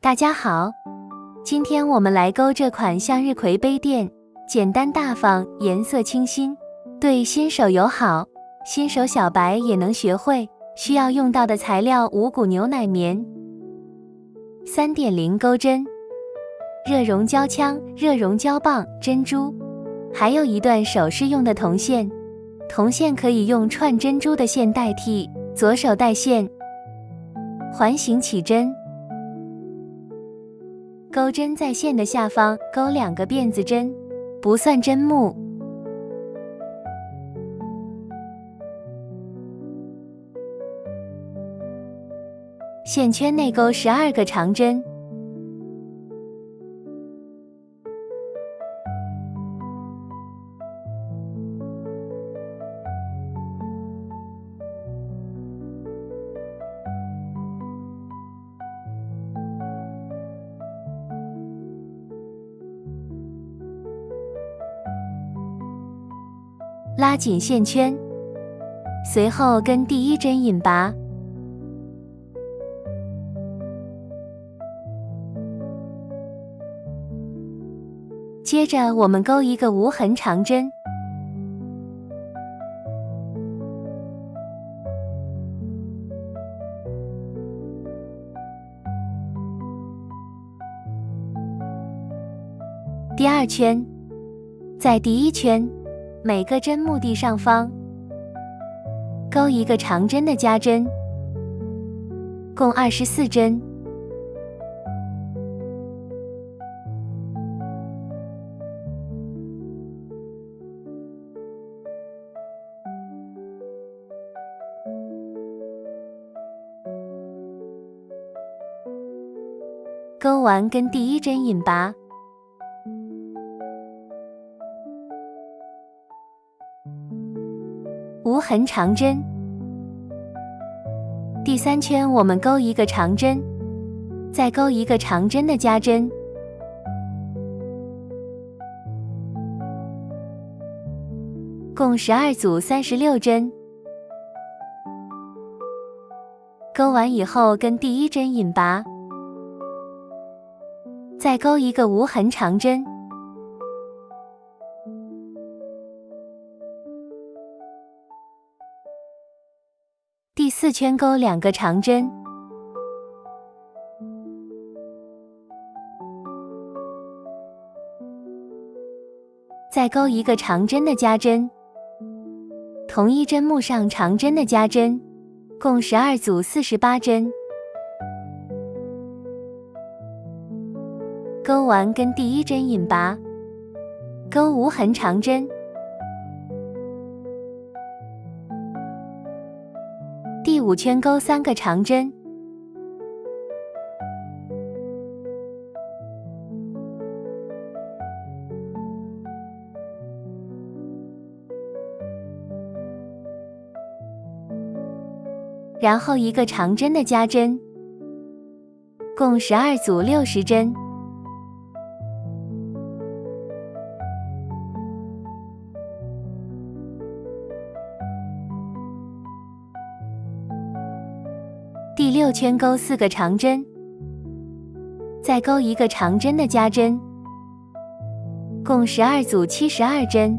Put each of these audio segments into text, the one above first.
大家好，今天我们来钩这款向日葵杯垫，简单大方，颜色清新，对新手友好，新手小白也能学会。需要用到的材料：五谷牛奶棉、3.0钩针、热熔胶枪、热熔胶棒、珍珠，还有一段首饰用的铜线。铜线可以用串珍珠的线代替，左手带线，环形起针。钩针在线的下方钩2个辫子针，不算针目。线圈内钩12个长针。拉紧线圈，随后跟第1针引拔，接着我们钩一个无痕长针，第2圈，在第1圈每个针目的上方钩一个长针的加针，共24针。钩完跟第1针引拔，无痕长针。第3圈我们钩一个长针，再钩一个长针的加针，共12组36针。钩完以后跟第1针引拔，再钩一个无痕长针，第4圈钩2个长针，再钩一个长针的加针，同一针目上长针的加针，共12组48针。钩完跟第1针引拔，钩无痕长针，第5圈钩3个长针，然后一个长针的加针，共12组60针。第6圈钩4个长针，再钩一个长针的加针，共12组72针。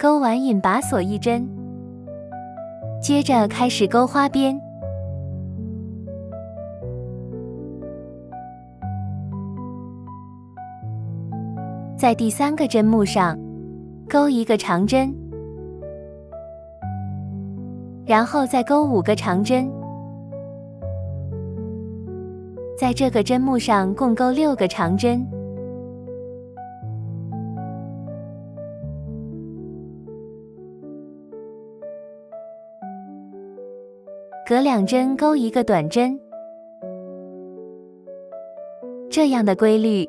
钩完引拔锁1针，接着开始钩花边。在第3个针目上钩一个长针，然后再钩5个长针，在这个针目上共钩6个长针，隔2针钩一个短针。这样的规律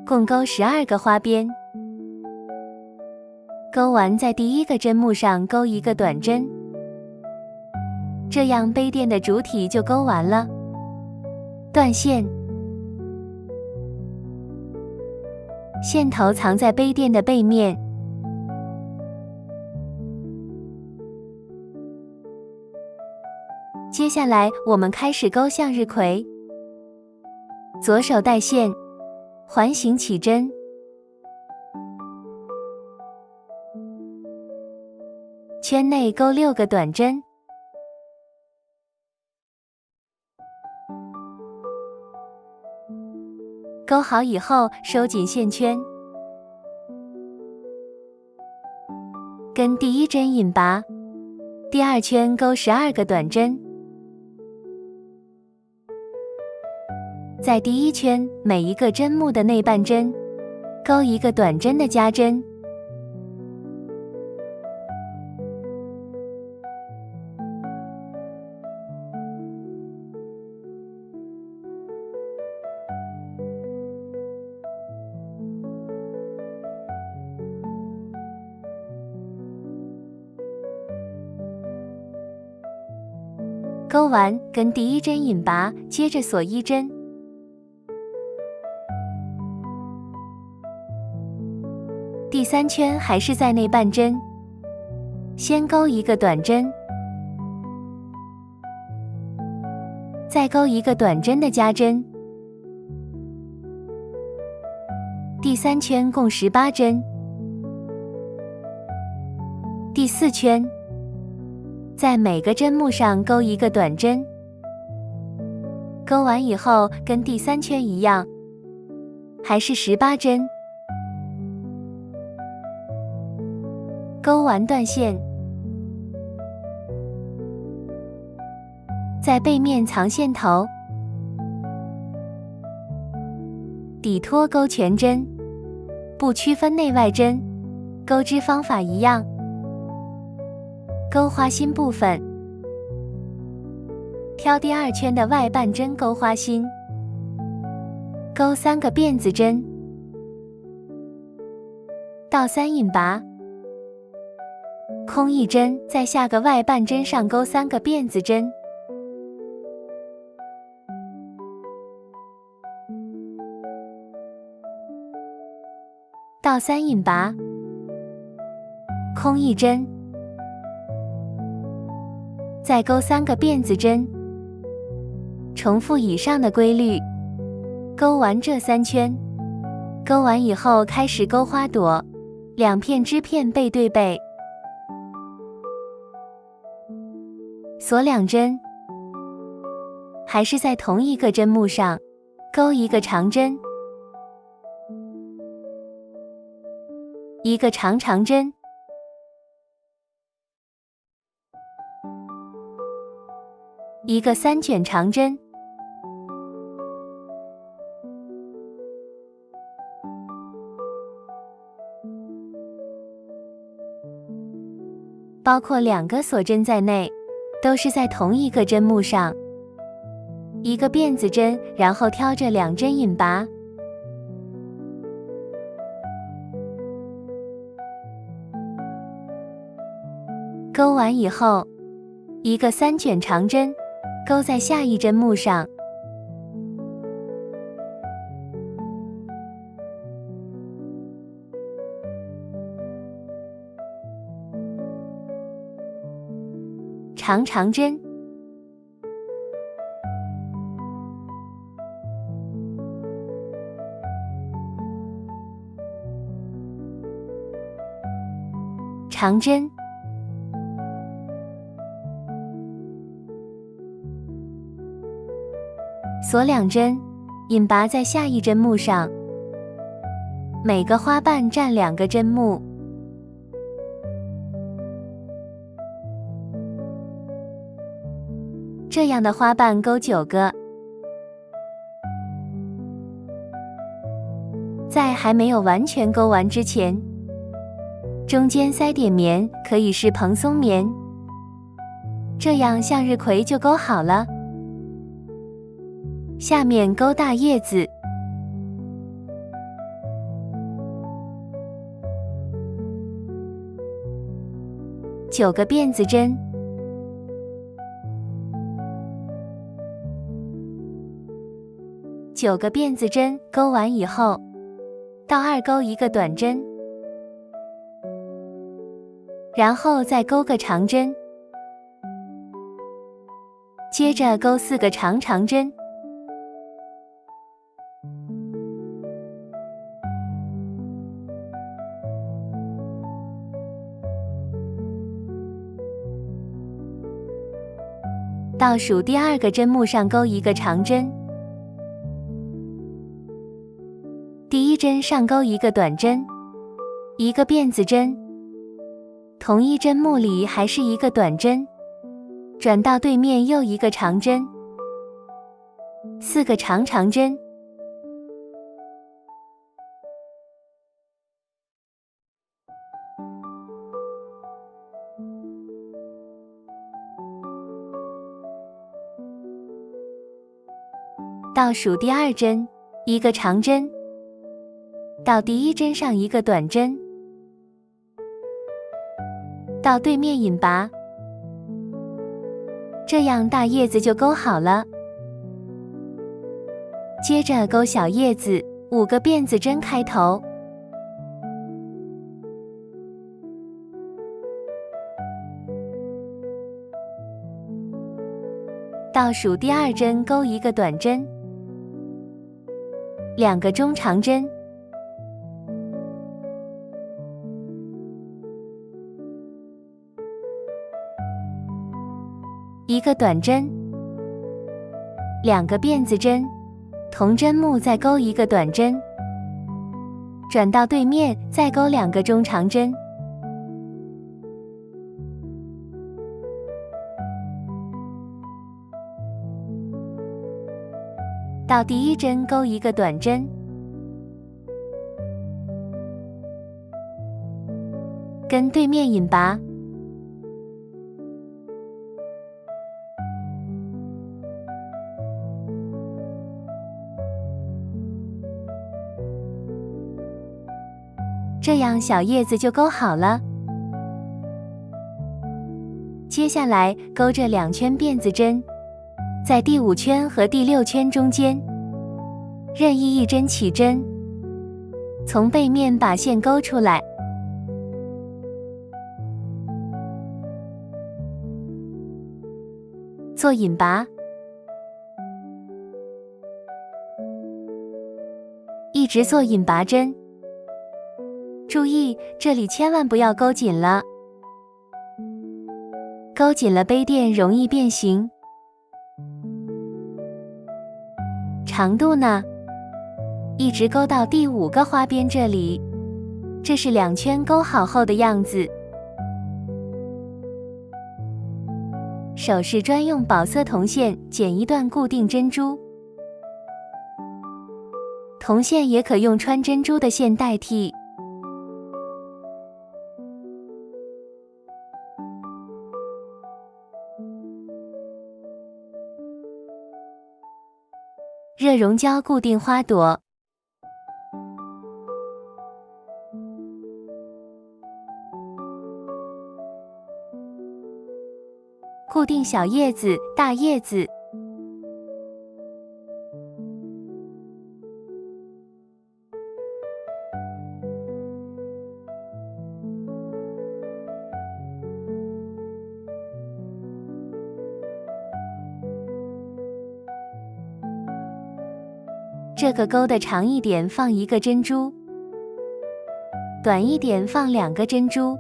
共钩12个花边，钩完在第1个针目上钩一个短针，这样杯垫的主体就钩完了。断线，线头藏在杯垫的背面。接下来我们开始勾向日葵。左手带线，环形起针，圈内勾6个短针，勾好以后收紧线圈，跟第一针引拔，第二圈勾12个短针，在第一圈每一个针目的内半针勾一个短针的加针，勾完跟第一针引拔，接着锁1针，第3圈还是在内半针，先勾一个短针，再勾一个短针的加针，第3圈共18针，第4圈在每个针目上勾一个短针，勾完以后跟第3圈一样，还是18针，勾完断线，在背面藏线头，底托勾全针，不区分内外针，钩织方法一样。勾花心部分，挑第2圈的外半针勾花心，勾3个辫子针，倒3引拔，空1针，在下个外半针上勾3个辫子针，倒3引拔，空1针，再勾3个辫子针，重复以上的规律，勾完这3圈，勾完以后开始勾花朵，2片织片背对背，锁2针，还是在同一个针目上勾一个长针，一个长针，一个3卷长针，包括2个锁针在内，都是在同一个针目上，一个辫子针，然后挑着2针引拔，勾完以后，一个3卷长针勾在下一针目上，长针，长针，锁2针，引拔在下一针目上，每个花瓣占2个针目，这样的花瓣勾9个。在还没有完全勾完之前，中间塞点棉，可以是蓬松棉，这样向日葵就勾好了。下面勾大叶子，9个辫子针，勾完以后，到2钩一个短针，然后再钩个长针，接着钩4个长针，倒数第2个针目上钩一个长针，第1针上钩一个短针，一个辫子针，同一针目里还是一个短针，转到对面又一个长针，4个长针，倒数第2针，一个长针，到第1针上一个短针，到对面引拔，这样大叶子就钩好了。接着钩小叶子，5个辫子针开头，倒数第2针钩一个短针，2个中长针，一个短针，2个辫子针，同针目再钩一个短针，转到对面再钩2个中长针，到第1针钩一个短针，跟对面引拔，这样小叶子就钩好了。接下来钩这2圈辫子针，在第5圈和第6圈中间，任意一针起针，从背面把线勾出来，做引拔，一直做引拔针。注意，这里千万不要勾紧了，勾紧了杯垫容易变形。长度呢，一直勾到第5个花边这里，这是2圈勾好后的样子。首饰专用宝色铜线剪一段固定珍珠，铜线也可用穿珍珠的线代替。热熔胶固定花朵，固定小叶子、大叶子，这个钩的长一点放1个珍珠，短一点放2个珍珠。